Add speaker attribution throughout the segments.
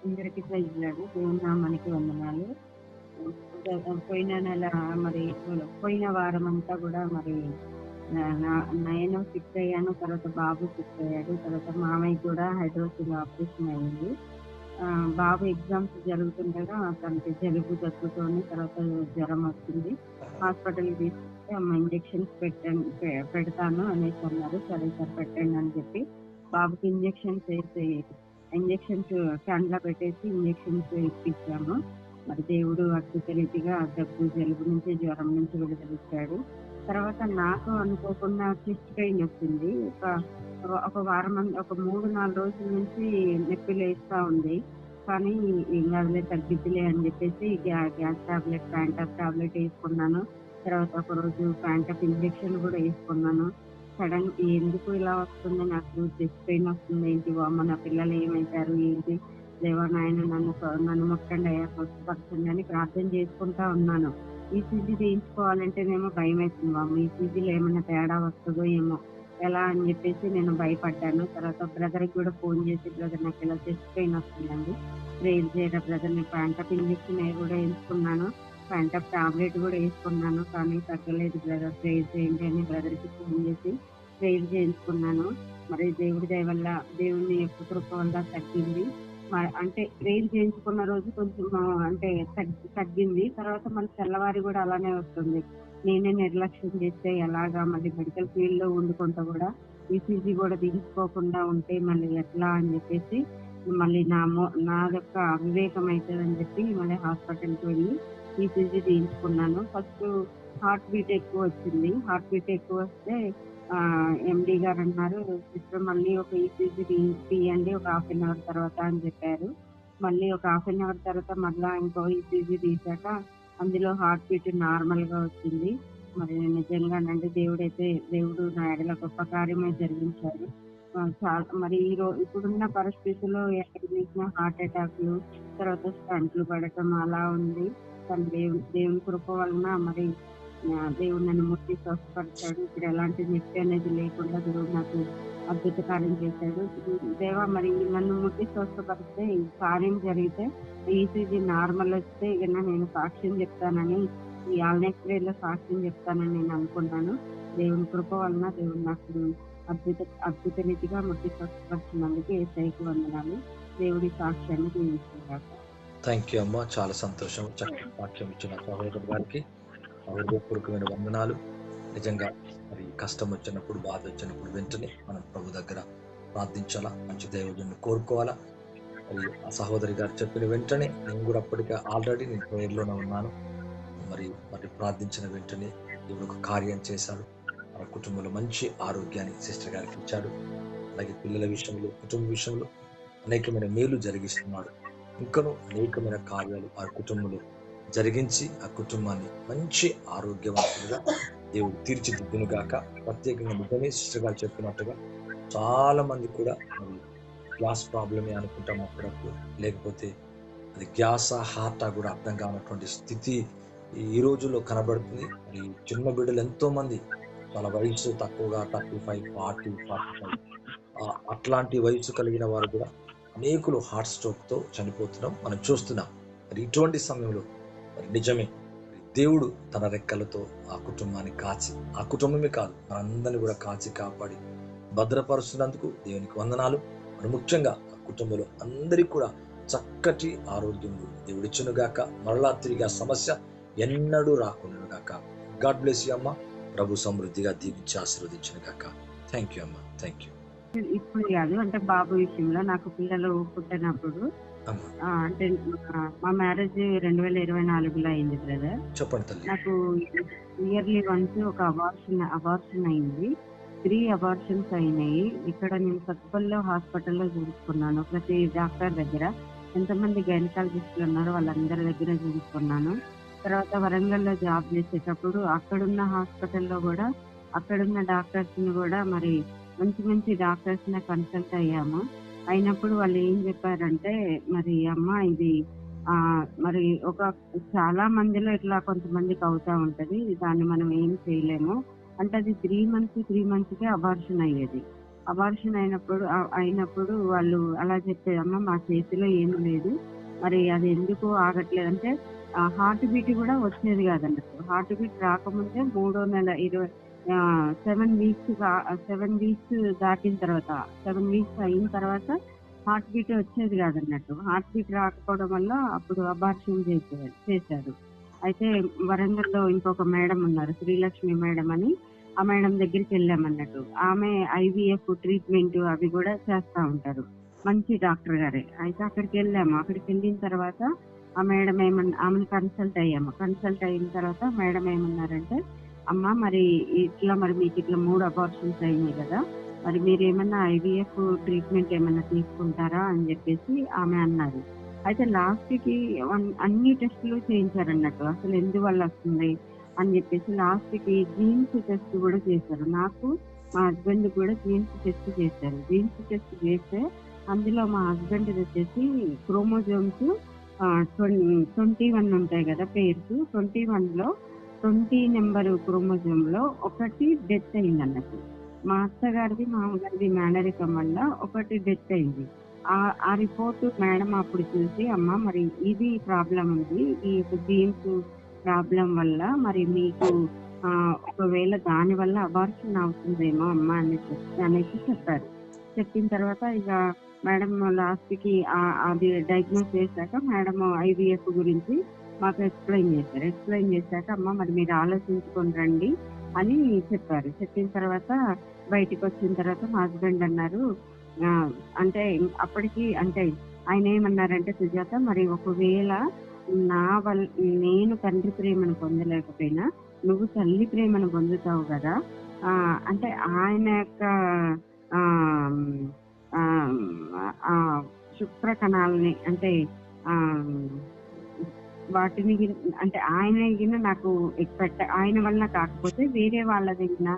Speaker 1: అందరికీ ప్రైజ్లాడు. దేవుని నామానికి వందనాలు. పోయిన నెల మరి పోయిన వారమంతా కూడా మరి నేను ఫిక్స్ అయ్యాను. తర్వాత బాబు ఫిక్స్ అయ్యాడు. తర్వాత మామయ్య కూడా హైదరాబాద్ ఆపరేషన్ అయింది. బాబు ఎగ్జామ్స్ జరుగుతుండగా తనకి జలుబు దగ్గుతోని తర్వాత జ్వరం వచ్చింది. హాస్పిటల్కి తీసుకుంటే అమ్మ ఇంజెక్షన్స్ పెడతాను అనేసి అన్నారు. సరే సార్ పెట్టండి అని చెప్పి బాబుకి ఇంజెక్షన్స్ క్యాన్లా పెట్టేసి ఇంజెక్షన్స్ ఇప్పించాము. మరి దేవుడు అద్భుత రీతిగా దగ్గు జలుబు నుంచి జ్వరం నుంచి విడుదలిచ్చాడు. తర్వాత నాకు అనుకోకుండా చెస్ట్ పెయిన్ వచ్చింది. ఒక వారం ఒక 3-4 రోజుల నుంచి నొప్పి లేస్తా ఉంది. కానీ ఇంకా అదిలే తగ్గిద్దిలే అని చెప్పేసి గ్యాస్ టాబ్లెట్ ప్యాంటాప్ టాబ్లెట్ వేసుకున్నాను. తర్వాత ఒక రోజు ప్యాంటాప్ ఇంజెక్షన్ కూడా వేసుకున్నాను. సడన్ ఎందుకు ఇలా వస్తుంది, నాకు చెస్ట్ పెయిన్ వస్తుంది ఏంటి, మన పిల్లలు ఏమైతారు ఏంటి, దేవా నాయన నన్ను మొక్కండి అయ్యా స్వస్థపరచండి అని ప్రార్థన చేసుకుంటా ఉన్నాను. ఈసీజీ చేయించుకోవాలంటేనేమో భయం అవుతుంది. బాబు ఈసీజీలో ఏమైనా తేడా వస్తుందో ఏమో ఎలా అని చెప్పేసి నేను భయపడ్డాను. తర్వాత బ్రదర్కి కూడా ఫోన్ చేసి, బ్రదర్ నాకు ఇలా చెస్ట్ పెయిన్ వస్తుందండి, ప్రేర్ చేయడం బ్రదర్, నేను ప్యాంటప్ ఇంజెక్షన్ కూడా వేసుకున్నాను, ప్యాంటప్ టాబ్లెట్ కూడా వేసుకున్నాను, కానీ తగ్గలేదు బ్రదర్, ప్రేర్ చేయండి అని బ్రదర్కి ఫోన్ చేసి ప్రేర్ చేయించుకున్నాను. మరి దేవుడి దయ వల్ల దేవుని కృప వల్ల తగ్గింది. అంటే ప్రేర్ చేయించుకున్న రోజు కొంచెం అంటే తగ్గింది. తర్వాత మళ్ళీ తెల్లవారి కూడా అలానే వస్తుంది. నేనే నిర్లక్ష్యం చేస్తే ఎలాగా, మళ్ళీ మెడికల్ ఫీల్డ్ లో ఉండుకుంటా కూడా ఈసీజీ కూడా తీసుకోకుండా ఉంటే మళ్ళీ ఎట్లా అని చెప్పేసి మళ్ళీ నా యొక్క అవివేకం అవుతుందని చెప్పి మళ్ళీ హాస్పిటల్కి వెళ్ళి ఈసీజీ తీయించుకున్నాను. ఫస్ట్ హార్ట్ బీట్ ఎక్కువ వచ్చింది. హార్ట్ బీట్ ఎక్కువ వస్తే ఎండి గారు అన్నారు, సిస్టర్ మళ్ళీ ఒక ఈసీజీ తీయండి ఒక 1/2 అవర్ తర్వాత అని చెప్పారు. మళ్ళీ ఒక 1/2 అవర్ తర్వాత మళ్ళీ ఇంకో ఈసీజీ తీసాక అందులో హార్ట్ బీట్ నార్మల్ గా వచ్చింది. మరి నిజంగానండి దేవుడు నా ఎడల గొప్ప కార్యమే జరిగించారు. చాలా మరి ఇప్పుడున్న పరిస్థితుల్లో ఎక్కడ చూసినా హార్ట్ అటాక్లు, తర్వాత స్టంట్లు పడటం అలా ఉంది. కానీ దేవుని కృప వలన మరి దేవుడు నన్ను ముట్టి స్వస్థపరిచాడు. ఇప్పుడు ఎలాంటి నొప్పి అనేది లేకుండా దేవుడు నాకు అద్భుత కార్యం చేశాడు. దేవా మరి నన్ను ముట్టి స్వస్థపరిస్తే ఈ కార్యం జరిగితే ఈసీజీ నార్మల్ వస్తే ఇక నేను సాక్ష్యం చెప్తానని, ఈ ఆల్నెక్స్ట్ లో సాక్ష్యం చెప్తానని నేను అనుకున్నాను. దేవుని కృప వలన దేవుడు నాకు అద్భుత రీతిగా ముట్టి స్వస్థపరిచినందుకు ఏసైకి వందనాలు. దేవుడి సాక్ష్యాన్ని దీవిస్తున్నాను.
Speaker 2: థ్యాంక్ యూ అమ్మ, చాలా సంతోషం. చక్కటి సాక్ష్యం ఇచ్చిన సహోదరు గారికి హృదయపూర్వకమైన వందనాలు. నిజంగా మరి కష్టం వచ్చినప్పుడు, బాధ వచ్చినప్పుడు వెంటనే మనం ప్రభు దగ్గర ప్రార్థించాలా, మంచి దైవజనుని కోరుకోవాలా. మరి ఆ సహోదరి గారు చెప్పిన వెంటనే నేను కూడా అప్పటికే ఆల్రెడీ నేను ప్రేయర్లోనే ఉన్నాను. మరి ప్రార్థించిన వెంటనే దేవుడు ఒక కార్యం చేశాడు. మన కుటుంబంలో మంచి ఆరోగ్యాన్ని సిస్టర్ గారికి ఇచ్చాడు. అలాగే పిల్లల విషయంలో, కుటుంబ విషయంలో అనేకమైన మేలు జరిగిస్తున్నాడు. ఇంకనూ అనేకమైన కార్యాలు ఆ కుటుంబంలో జరిగించి ఆ కుటుంబాన్ని మంచి ఆరోగ్యవంతులుగా దేవుడు తీర్చిదిద్దును గాక. ప్రత్యేకంగా నిజమే సిస్టర్ గారు చెప్పినట్టుగా చాలా మంది కూడా మరి గ్యాస్ ప్రాబ్లమే అనుకుంటాం అప్పుడప్పుడు, లేకపోతే అది గ్యాస్ హార్ట్ కూడా అర్థం కానటువంటి స్థితి ఈ రోజుల్లో కనబడుతుంది. మరి చిన్న బిడ్డలు ఎంతో మంది వాళ్ళ వయసు తక్కువగా 35, 40, 45 అట్లాంటి వయసు కలిగిన వారు కూడా అనేకులు హార్ట్ స్ట్రోక్ తో చనిపోతున్నాం మనం చూస్తున్నాం. మరి ఇటువంటి సమయంలో మరి నిజమే దేవుడు తన రెక్కలతో ఆ కుటుంబాన్ని కాచి, ఆ కుటుంబమే కాదు మనందరినీ కూడా కాచి కాపాడి భద్రపరుస్తున్నందుకు దేవునికి వందనాలు. మరి ముఖ్యంగా ఆ కుటుంబంలో అందరికీ కూడా చక్కటి ఆరోగ్యము దేవుడిచ్చును గాక. మరలా తిరిగి ఆ సమస్య ఎన్నడూ రాకుండా గాక. గాడ్ బ్లెస్ యూ అమ్మ. ప్రభు సమృద్ధిగా దీవించి ఆశీర్వదించును గాక. థ్యాంక్ యూ అమ్మ, థ్యాంక్ యూ.
Speaker 1: ఇప్పుడు కాదు, అంటే బాబు విషయంలో నాకు పిల్లలు పుట్టినప్పుడు అంటే మా మ్యారేజ్ 2024లో అయింది బ్రదర్.
Speaker 2: చెప్పండి తల్లి.
Speaker 1: నాకు ఇయర్లీ వన్స్ ఒక అబార్షన్ అయింది. 3 అబార్షన్స్ అయినాయి. ఇక్కడ నేను సత్పల్లో హాస్పిటల్లో చూసుకున్నాను. ప్రతి డాక్టర్ దగ్గర ఎంతమంది గైనకాలజిస్టులు ఉన్నారో వాళ్ళందరి దగ్గర చూసుకున్నాను. తర్వాత వరంగల్లో జాబ్ చేసేటప్పుడు అక్కడున్న హాస్పిటల్లో కూడా అక్కడున్న డాక్టర్స్ ని కూడా మరి మంచి డాక్టర్స్ ని కన్సల్ట్ అయ్యాము. అయినప్పుడు వాళ్ళు ఏం చెప్పారంటే, మరి అమ్మ ఇది మరి చాలా మందిలో ఇట్లా కొంతమందికి అవుతా ఉంటది, దాన్ని మనం ఏం చేయలేము అంటే అది 3 months కే అబార్షన్ అయ్యేది. అబార్షన్ అయినప్పుడు వాళ్ళు అలా చెప్పారు, అమ్మ మా చేతిలో ఏమీ లేదు, మరి అది ఎందుకు ఆగట్లేదు అంటే హార్ట్ బీట్ కూడా వచ్చేది కాదన్నట్టు. హార్ట్ బీట్ రాకముందే 3వ నెల 7 వీక్స్ దాటిన తర్వాత 7 వీక్స్ అయిన తర్వాత హార్ట్ బీట్ వచ్చేది కాదన్నట్టు. హార్ట్ బీట్ రాకపోవడం వల్ల అప్పుడు అబార్షన్ చేశారు. అయితే వరంగల్లో ఇంకొక మేడం ఉన్నారు, శ్రీలక్ష్మి మేడం అని, ఆ మేడం దగ్గరికి వెళ్ళామన్నట్టు. ఆమె IVF ట్రీట్మెంట్ అవి కూడా చేస్తా ఉంటారు, మంచి డాక్టర్ గారే. అయితే అక్కడికి వెళ్ళాము. అక్కడికి వెళ్ళిన తర్వాత ఆ మేడం ఆమెను కన్సల్ట్ అయ్యాము. కన్సల్ట్ అయిన తర్వాత మేడం ఏమన్నారంటే, అమ్మ మరి మీకు ఇట్లా 3 అబార్షన్స్ అయినాయి కదా, మరి మీరు ఏమన్నా IVF ట్రీట్మెంట్ ఏమన్నా తీసుకుంటారా అని చెప్పేసి ఆమె అన్నారు. అయితే లాస్ట్ కి అన్ని టెస్టులు చేయించారన్నట్టు, అసలు ఎందువల్ల వస్తుంది అని చెప్పేసి లాస్ట్ కి జీన్స్ టెస్ట్ కూడా చేశారు. నాకు మా హస్బెండ్ కూడా జీన్స్ టెస్ట్ చేశారు. జీన్స్ టెస్ట్ చేస్తే అందులో మా హస్బెండ్ వచ్చేసి క్రోమోజోమ్స్ 21 ఉంటాయి కదా పేర్స్, 21లో 20 నెంబర్ క్రోమోజోమ్ లో ఒకటి డెత్ అయింది అన్నట్టు. మా అత్తగారిది మామగారిది మేనరికం వల్ల ఒకటి డెత్ అయింది. ఆ రిపోర్ట్ మేడం అప్పుడు చూసి, అమ్మ మరి ఇది ప్రాబ్లం ఉంది, ఈ జీన్స్ ప్రాబ్లం వల్ల మరి మీకు ఒకవేళ దాని వల్ల అబార్షన్ అవుతుందేమో అమ్మ అనేసి చెప్పారు. చెప్పిన తర్వాత ఇక మేడం లాస్ట్ కి అది డయాగ్నోస్ చేశాక మేడం IVF గురించి మాకు ఎక్స్ప్లెయిన్ చేశాక, అమ్మ మరి మీరు ఆలోచించుకొని రండి అని చెప్పారు. చెప్పిన తర్వాత బయటికి వచ్చిన తర్వాత మా హస్బెండ్ అన్నారు, అంటే అప్పటికి అంటే ఆయన ఏమన్నారంటే, సుజాత మరి ఒకవేళ నేను తండ్రి ప్రేమను పొందలేకపోయినా నువ్వు తల్లి ప్రేమను పొందుతావు కదా, అంటే ఆయన యొక్క శుక్ర కణాలని అంటే వాటిని అంటే ఆయన నాకు ఆయన వల్ల కాకపోతే వేరే వాళ్ళ దగ్గర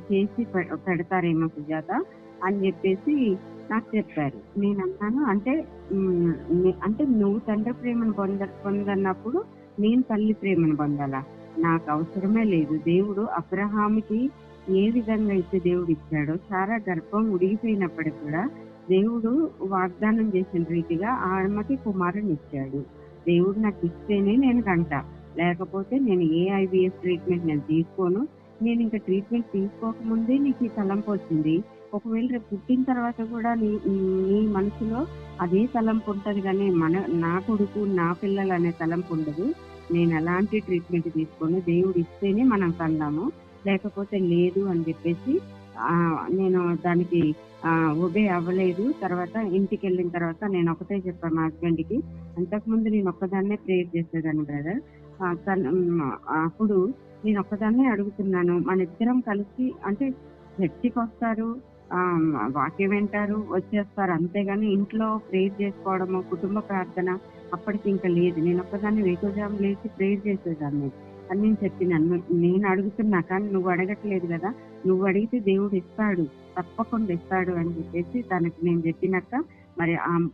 Speaker 1: చేసి పెడతారేమో సుజాత అని చెప్పేసి నాకు చెప్పారు. నేను అన్నాను, అంటే నువ్వు తండ్రి ప్రేమను పొందన్నప్పుడు నేను తల్లి ప్రేమను పొందాలా? నాకు అవసరమే లేదు. దేవుడు అబ్రహాముకి ఏ విధంగా అయితే దేవుడు ఇచ్చాడో, సారా గర్భం ఉడిగిపోయినప్పటికీ కూడా దేవుడు వాగ్దానం చేసిన రీతిగా ఆమెకి కుమారుని ఇచ్చాడు. దేవుడు నాకు ఇస్తేనే నేను కంటా, లేకపోతే నేను ఏ IVF ట్రీట్మెంట్ నేను తీసుకోను. నేను ఇంకా ట్రీట్మెంట్ తీసుకోకముందే నీకు ఈ తలంపు వచ్చింది. ఒకవేళ రేపు పుట్టిన తర్వాత కూడా నీ మనసులో అదే తలంపు ఉంటది, కానీ నా కొడుకు నా పిల్లలు అనే తలంపు ఉండదు. నేను ఎలాంటి ట్రీట్మెంట్ తీసుకోను, దేవుడు ఇస్తేనే మనం కందాము, లేకపోతే లేదు అని చెప్పేసి నేను దానికి ఒబే అవ్వలేదు. తర్వాత ఇంటికి వెళ్ళిన తర్వాత నేను ఒకటే చెప్పాను మా హస్బెండ్ కి, అంతకుముందు నేను ఒక్కదాన్నే ప్రేయర్ చేసేదాన్ని బ్రదర్. అప్పుడు నేను ఒక్కదాన్నే అడుగుతున్నాను, మన ఇద్దరం కలిసి అంటే చర్చికి వస్తారు, వాక్యం వింటారు, వచ్చేస్తారు, అంతేగాని ఇంట్లో ప్రేయర్ చేసుకోవడము కుటుంబ ప్రార్థన అప్పటికి ఇంకా లేదు. నేను ఒక్కదాన్ని వేకువజాము లేచి ప్రేయర్ చేసేదాన్ని అని నేను చెప్పినాను. నేను అడుగుతున్నా కానీ నువ్వు అడగట్లేదు కదా, నువ్వు అడిగితే దేవుడు ఇస్తాడు, తప్పకుండా ఇస్తాడు అని చెప్పేసి తనకి నేను చెప్పినాక మరి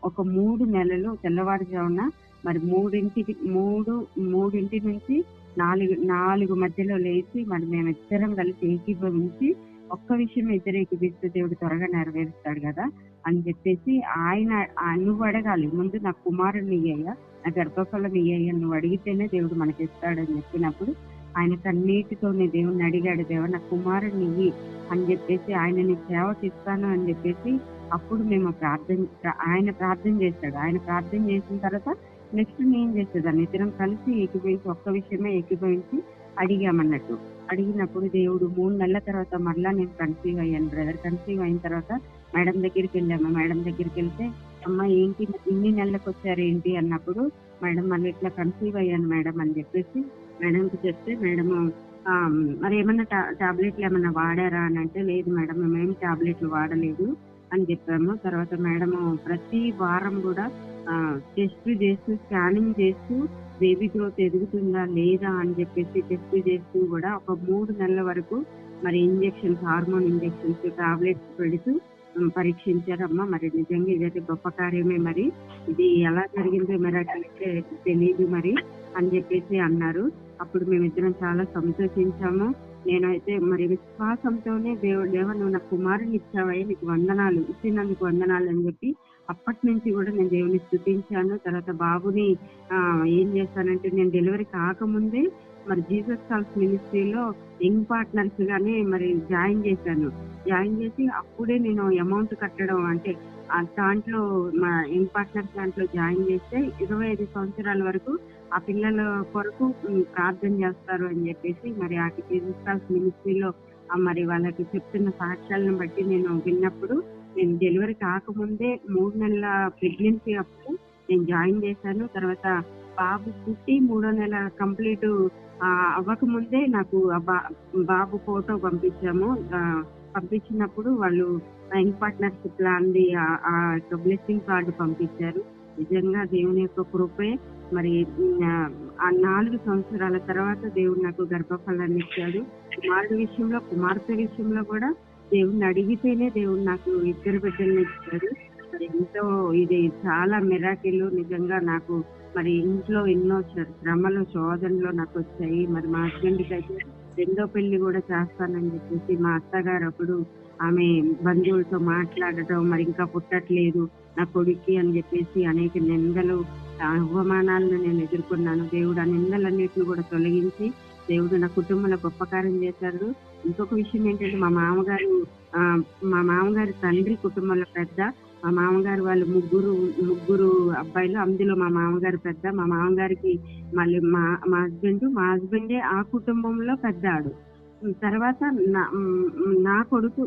Speaker 1: ఒక 3 నెలలు తెల్లవారుజామున మరి 3 నుంచి 4 మధ్యలో లేచి మరి మేము ఇద్దరం కలిసి ఏకీభవించి ఒక్క విషయం ఇద్దరు ఏకీభిస్తే దేవుడు త్వరగా నెరవేరుస్తాడు కదా అని చెప్పేసి నువ్వు అడగాలి ముందు, నా కుమారుని ఇయ్యయ్యా, నా గర్భఫలం ఇయ్యయ్యా, నువ్వు అడిగితేనే దేవుడు మనకి ఇస్తాడని చెప్పినప్పుడు ఆయన కన్నీటితోనే దేవుడిని అడిగాడు, దేవ నా కుమారుని ఇయ్యి అని చెప్పేసి, ఆయన నీ సేవకి ఇస్తాను అని చెప్పేసి అప్పుడు మేము ఆయన ప్రార్థన చేశాడు. ఆయన ప్రార్థన చేసిన తర్వాత నెక్స్ట్ నేను చేసేదాన్ని, ఇద్దరం కలిసి ఏకీభవించి ఒక్క విషయమే ఏకీభవించి అడిగామన్నట్టు. అడిగినప్పుడు దేవుడు 3 నెలల తర్వాత మరలా నేను కన్సీవ్ అయ్యాను బ్రదర్. కన్సీవ్ అయిన తర్వాత మేడం దగ్గరికి వెళ్ళాము. మేడం దగ్గరికి వెళ్తే, అమ్మ ఏంటి ఇన్ని నెలలకు వచ్చారేంటి అన్నప్పుడు, మేడం మళ్ళీ ఇట్లా కన్సీవ్ అయ్యాను మేడం అని చెప్పేసి మేడంకి చెప్తే, మేడము మరి ఏమన్నా టాబ్లెట్లు ఏమన్నా వాడారా అని అంటే, లేదు మేడం మేమేం టాబ్లెట్లు వాడలేదు అని చెప్పాము. తర్వాత మేడము ప్రతి వారం కూడా టెస్ట్ చేస్తూ స్కానింగ్ చేస్తూ బేబీ గ్రోత్ ఎదుగుతుందా లేదా అని చెప్పేసి టెస్ట్ చేస్తూ కూడా ఒక 3 నెలల వరకు మరి ఇంజెక్షన్స్, హార్మోన్ ఇంజెక్షన్స్, టాబ్లెట్స్ పెడుతూ పరీక్షించారమ్మా. మరి నిజంగా ఇదైతే గొప్ప కార్యమే, మరి ఇది ఎలా జరిగిందో మరి తెలియదు మరి అని చెప్పేసి అన్నారు. అప్పుడు మేమిద్దరం చాలా సంతోషించాము. నేనైతే మరి విశ్వాసంతోనే దేవా నువ్వు నాకు కుమారుని ఇచ్చావయ్యా, నీకు వందనాలు, ఇచ్చినందుకు వందనాలు అని చెప్పి అప్పటి నుంచి కూడా నేను దేవుని స్తుతించాను. తర్వాత బాబుని ఏం చేశానంటే, నేను డెలివరీ కాకముందే మరి జీసస్ కాల్స్ మినిస్ట్రీలో యంగ్ పార్ట్నర్స్ గానే మరి జాయిన్ చేశాను. జాయిన్ చేసి అప్పుడే నేను అమౌంట్ కట్టడం, అంటే దాంట్లో మా యంగ్ పార్ట్నర్స్ దాంట్లో జాయిన్ చేస్తే 25 సంవత్సరాల వరకు ఆ పిల్లల కొరకు ప్రార్థన చేస్తారు అని చెప్పేసి మరి ఆ జీసస్ కాల్స్ మినిస్ట్రీలో మరి వాళ్ళకి చెప్తున్న సాక్ష్యాలను బట్టి నేను విన్నప్పుడు, నేను డెలివరీ కాకముందే 3 నెలల ప్రెగ్నెన్సీ అప్పుడు నేను జాయిన్ చేశాను. తర్వాత బాబు పుట్టి 3వ నెల కంప్లీట్ అవ్వకముందే నాకు బాబు ఫోటో పంపించాము. పంపించినప్పుడు వాళ్ళు యంగ్ పార్ట్నర్స్ ప్లాన్ ది ఆ బ్లెస్సింగ్ కార్డు పంపించారు. నిజంగా దేవుని యొక్క కృపే. మరి ఆ 4 సంవత్సరాల తర్వాత దేవుడు నాకు గర్భఫలాన్ని ఇచ్చాడు. కుమారుడి విషయంలో, కుమార్తె విషయంలో కూడా దేవుడిని అడిగితేనే దేవుడు నాకు 2 బిడ్డల్ని ఇచ్చాడు. మరి ఎంతో ఇది చాలా మిరాకిల్. నిజంగా నాకు మరి ఇంట్లో ఎన్నో శ్రమలు, శోధనలు నాకు వచ్చాయి. మరి మా హస్బెండ్కి అయితే 2వ పెళ్లి కూడా చేస్తానని చెప్పేసి మా అత్తగారు అప్పుడు ఆమె బంధువులతో మాట్లాడటం, మరి ఇంకా పుట్టట్లేదు నా కొడుక్కి అని చెప్పేసి అనేక నిందలు, అవమానాలను నేను ఎదుర్కొన్నాను. దేవుడు ఆ నిందలన్నిటిని కూడా తొలగించి దేవుడు నా కుటుంబంలో గొప్ప కార్యం చేశాడు. ఇంకొక విషయం ఏంటంటే, మా మామగారి తండ్రి కుటుంబంలో పెద్ద. మా మామగారు వాళ్ళు ముగ్గురు అబ్బాయిలు, అందులో మా మామగారు పెద్ద. మా మామగారికి మళ్ళీ మా హస్బెండే ఆ కుటుంబంలో పెద్దాడు. తర్వాత నా కొడుకు,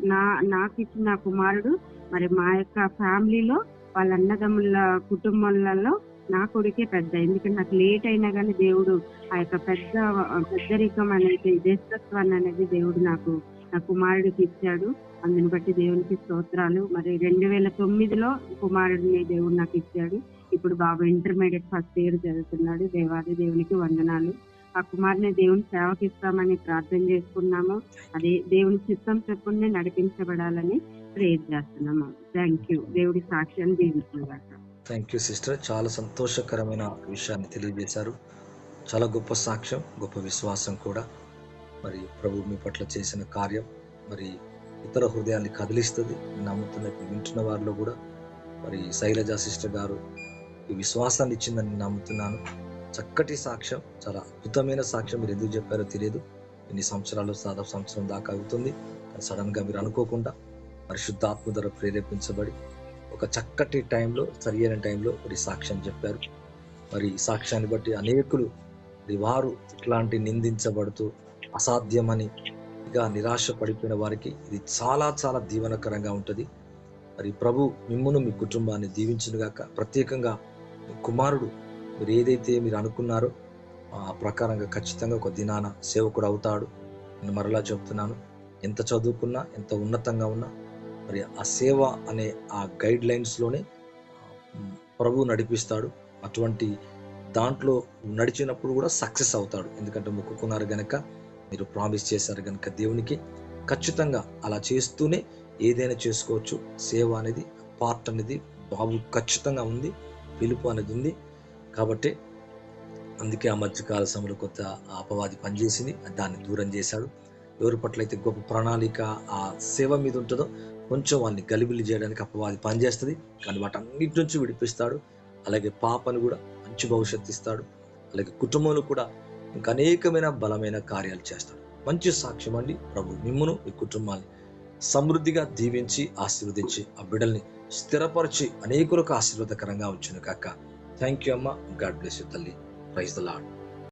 Speaker 1: నాకు ఇచ్చిన కుమారుడు మరి మా యొక్క ఫ్యామిలీలో వాళ్ళ అన్నదమ్ముల కుటుంబాలలో నా కొడుకే పెద్ద. ఎందుకంటే నాకు లేట్ అయినా కానీ దేవుడు ఆ యొక్క పెద్దరికం అనేది, జ్యేష్ఠత్వాన్ని అనేది దేవుడు నాకు నా కుమారుడికి ఇచ్చాడు. అందుని బట్టి దేవునికి స్తోత్రాలు. మరి 2009లో కుమారుడిని దేవుడు నాకు ఇచ్చాడు. ఇప్పుడు బాబు ఇంటర్మీడియట్ ఫస్ట్ ఇయర్ చదువుతున్నాడు. దేవాది దేవునికి వందనాలు. ఆ కుమారుని దేవుని సేవకిస్తామని ప్రార్థన చేసుకున్నాము. అదే దేవుని చిత్తం చెప్పునే నడిపించబడాలని ప్రేర్ చేస్తున్నాము. Thank you. దేవుడి సాక్ష్యాన్ని దీవిస్తున్నాడు.
Speaker 2: Thank you sister. చాలా సంతోషకరమైన విషయాన్ని తెలియజేశారు. చాలా గొప్ప సాక్ష్యం, గొప్ప విశ్వాసం కూడా. మరి ప్రభు మీ పట్ల చేసిన కార్యం మరి ఇతర హృదయాన్ని కదిలిస్తుంది. నమ్ముతున్న, వింటున్న వారిలో కూడా మరి శైలజ సిస్టర్ గారు ఈ విశ్వాసాన్ని ఇచ్చిందని నమ్ముతున్నాను. చక్కటి సాక్ష్యం, చాలా అద్భుతమైన సాక్ష్యం. మీరు ఎందుకు చెప్పారో తెలియదు. ఇన్ని సంవత్సరాలు, దాదాపు సంవత్సరం దాకా అవుతుంది. సడన్ గా మీరు అనుకోకుండా పరిశుద్ధాత్మ ద్వారా ప్రేరేపించబడి ఒక చక్కటి టైంలో, సరియైన టైంలో మరి సాక్ష్యం చెప్పారు. మరి ఈ సాక్ష్యాన్ని బట్టి అనేకులు వారు ఇట్లాంటి నిందించబడుతూ అసాధ్యమని ఇక నిరాశ పడిపోయిన వారికి ఇది చాలా చాలా దీవెనకరంగా ఉంటుంది. మరి ప్రభు మిమ్మును, మీ కుటుంబాన్ని దీవించునుగాక. ప్రత్యేకంగా కుమారుడు మీరు ఏదైతే మీరు అనుకున్నారో ఆ ప్రకారంగా ఖచ్చితంగా ఒక దినాన సేవకుడు అవుతాడు. నేను మరలా చెప్తున్నాను, ఎంత చదువుకున్నా, ఎంత ఉన్నతంగా ఉన్నా మరి ఆ సేవ అనే ఆ గైడ్ లైన్స్లోనే ప్రభు నడిపిస్తాడు. అటువంటి దాంట్లో నడిచినప్పుడు కూడా సక్సెస్ అవుతాడు. ఎందుకంటే మొక్కుకున్నారు గనక, మీరు ప్రామిస్ చేశారు గనక దేవునికి, ఖచ్చితంగా అలా చేస్తూనే ఏదైనా చేసుకోవచ్చు. సేవ అనేది, పార్ట్ అనేది బాబు ఖచ్చితంగా ఉంది, పిలుపు అనేది ఉంది. కాబట్టి అందుకే ఆ మధ్యకాల సమయంలో కొత్త అపవాది పనిచేసింది, దాన్ని దూరం చేశాడు. ఎవరి పట్ల అయితే గొప్ప ప్రణాళిక ఆ సేవ మీద ఉంటుందో కొంచెం వాళ్ళని గలిబిలి చేయడానికి అపవాది పనిచేస్తుంది. కానీ వాటన్నిటి నుంచి విడిపిస్తాడు. అలాగే పాపను కూడా మంచి భవిష్యత్తు ఇస్తాడు. అలాగే కుటుంబంలో కూడా ఇంకా అనేకమైన బలమైన కార్యాలు చేస్తాడు. మంచి సాక్ష్యం అండి. ప్రభు మిమ్మును, మీ కుటుంబాన్ని సమృద్ధిగా దీవించి ఆశీర్వదించి ఆ బిడ్డల్ని స్థిరపరిచి అనేకులకు ఆశీర్వాదకరంగా ఉంచును కాక. థ్యాంక్ యూ అమ్మ. గాడ్ బ్లెస్ యూ తల్లి. Praise the lord.